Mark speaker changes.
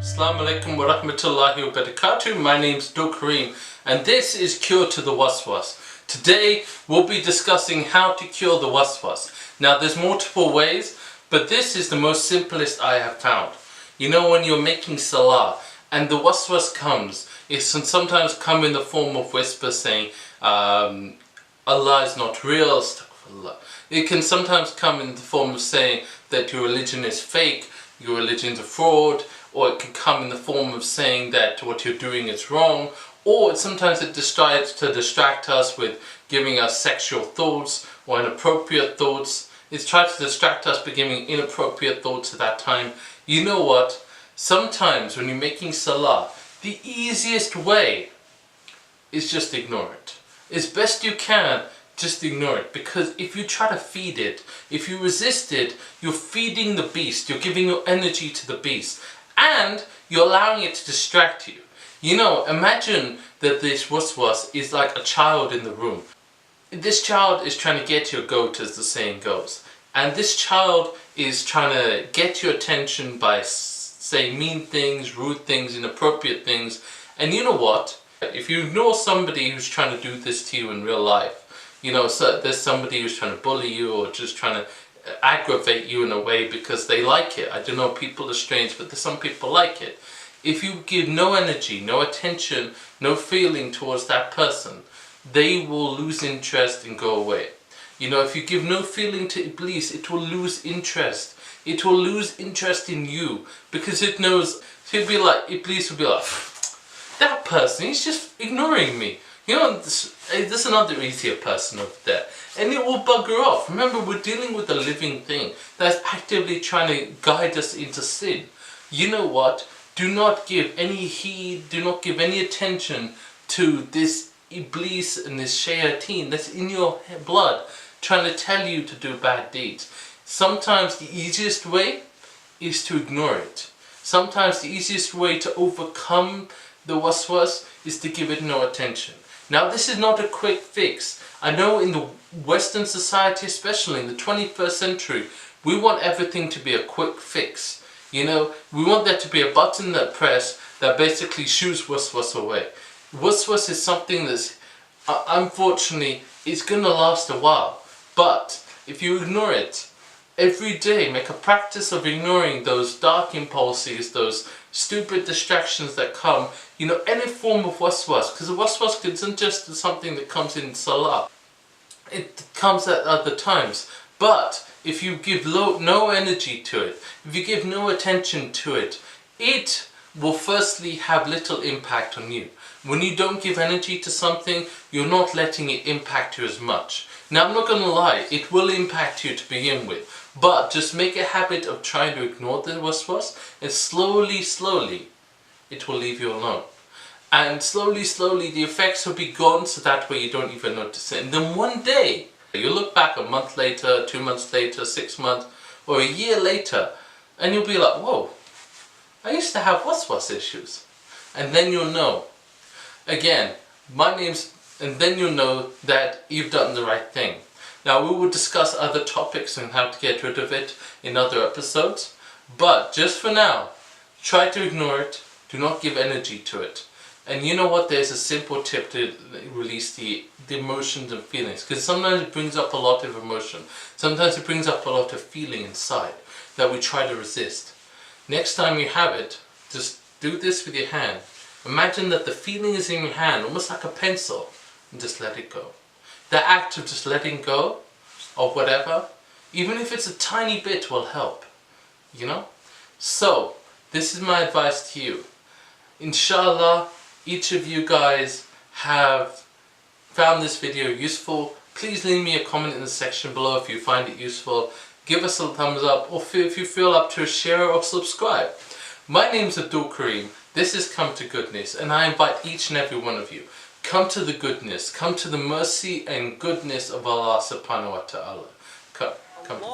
Speaker 1: Assalamu alaikum wa rahmatullahi wa barakatuh. My name's Kareem and this is Cure to the Waswas. Today we'll be discussing how to cure the waswas. Now there's multiple ways, but this is the most simplest I have found. You know, when you're making Salah and the waswas comes, it can sometimes come in the form of whispers saying Allah is not real, astaghfirullah. It can sometimes come in the form of saying that your religion is fake, your religion is a fraud, or it can come in the form of saying that what you're doing is wrong, or sometimes it tries to distract us with giving us sexual thoughts or inappropriate thoughts. It's tried to distract us by giving inappropriate thoughts at that time. You know what? Sometimes when you're making Salah, the easiest way is just ignore it. As best you can, just ignore it, because if you try to feed it, if you resist it, you're feeding the beast, you're giving your energy to the beast, and you're allowing it to distract you. You know, imagine that this waswas is like a child in the room. This child is trying to get your goat, as the saying goes, and this child is trying to get your attention by saying mean things, rude things, inappropriate things. And you know what? If you ignore somebody who's trying to do this to you in real life, you know, so there's somebody who's trying to bully you or just trying to aggravate you in a way because they like it. I don't know, people are strange, but there's some people like it. If you give no energy, no attention, no feeling towards that person, they will lose interest and go away. You know, if you give no feeling to Iblis, it will lose interest. It will lose interest in you because it knows, he'll be like, Iblis will be like, that person, he's just ignoring me. You know, there's another easier person over there. And it will bugger off. Remember, we're dealing with a living thing that's actively trying to guide us into sin. You know what? Do not give any heed, do not give any attention to this Iblis and this shayateen that's in your blood trying to tell you to do bad deeds. Sometimes the easiest way is to ignore it. Sometimes the easiest way to overcome the waswas is to give it no attention. Now this is not a quick fix. I know in the Western society, especially in the 21st century, we want everything to be a quick fix. You know, we want there to be a button that press that basically shooes waswas away. Waswas is something that's, unfortunately, it's going to last a while. But if you ignore it, every day make a practice of ignoring those dark impulses, those stupid distractions that come, you know, any form of waswas, because the waswas isn't just something that comes in Salah, it comes at other times. But if you give no energy to it, if you give no attention to it, it will firstly have little impact on you. When you don't give energy to something, you're not letting it impact you as much. Now I'm not going to lie, it will impact you to begin with. But just make a habit of trying to ignore the waswas, and slowly, it will leave you alone. And slowly, the effects will be gone, so that way you don't even notice it. And then one day, you look back a month later, 2 months later, 6 months, or a year later, and you'll be like, whoa, I used to have waswas issues. And then you'll know. Again, and then you'll know that you've done the right thing. Now we will discuss other topics and how to get rid of it in other episodes, but just for now, try to ignore it, do not give energy to it. And you know what, there's a simple tip to release the emotions and feelings, because sometimes it brings up a lot of emotion, sometimes it brings up a lot of feeling inside that we try to resist. Next time you have it, just do this with your hand. Imagine that the feeling is in your hand, almost like a pencil, and just let it go. The act of just letting go of whatever, even if it's a tiny bit, will help, you know? So, this is my advice to you. Inshallah, each of you guys have found this video useful. Please leave me a comment in the section below if you find it useful. Give us a thumbs up, or if you feel up to a share or subscribe. My name's Kareem. This is Come to Goodness, and I invite each and every one of you, come to the goodness, come to the mercy and goodness of Allah subhanahu wa ta'ala. Come to goodness.